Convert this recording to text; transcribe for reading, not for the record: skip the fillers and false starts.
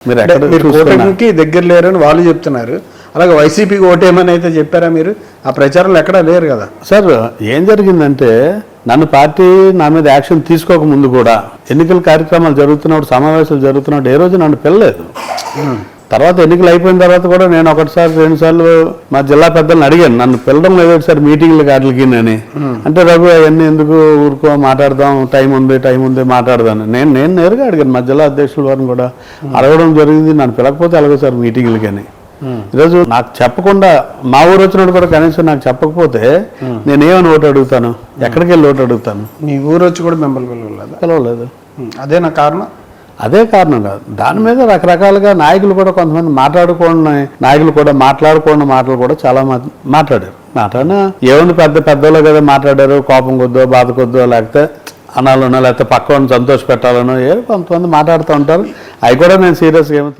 మీరు కూటమికి దగ్గర లేరని వాళ్ళు చెప్తున్నారు. అలాగే వైసీపీకి ఓటేమని అయితే చెప్పారా మీరు? ఆ ప్రచారంలో ఎక్కడా లేరు కదా సార్. ఏం జరిగిందంటే నన్ను పార్టీ నా మీద యాక్షన్ తీసుకోక ముందు కూడా ఎన్నికల కార్యక్రమాలు జరుగుతున్నప్పుడు, సమావేశాలు జరుగుతున్నప్పుడు ఏ రోజు నన్ను పిలలేదు. తర్వాత ఎన్నికలు అయిపోయిన తర్వాత కూడా నేను ఒకటిసారి 2 సార్లు మా జిల్లా పెద్దలను అడిగాను, నన్ను పిలడం లేదు సార్ మీటింగ్లు కాటికి అని. అంటే రఘు అవన్నీ ఎందుకు, ఊరుకో మాట్లాడదాం, టైం ఉంది మాట్లాడదాను. నేను నేరుగా అడిగాను, మా జిల్లా అధ్యక్షుల వారిని కూడా అడగడం జరిగింది. నన్ను పిలకపోతే అలాగే సార్ మీటింగ్లకి అని. ఈరోజు నాకు చెప్పకుండా మా ఊరు వచ్చినప్పుడు కూడా కనీసం నాకు చెప్పకపోతే నేనేమని ఓటు అడుగుతాను, ఎక్కడికి వెళ్ళి ఓటు అడుగుతాను? మీ ఊరు వచ్చి కూడా మిమ్మల్ని పిలవలేదు. అదే నా కారణం. అదే కారణం కాదు, దాని మీద రకరకాలుగా నాయకులు కూడా కొంతమంది మాట్లాడుకున్న మాటలు కూడా చాలా మాట్లాడినా ఏముంది, పెద్దోళ్ళు కదా మాట్లాడారు, కోపం కొద్దో బాధ కొద్దో లేకపోతే అనాలనో లేకపోతే పక్కన సంతోష పెట్టాలనో కొంతమంది మాట్లాడుతూ ఉంటారు. అవి కూడా నేను సీరియస్గా ఏమో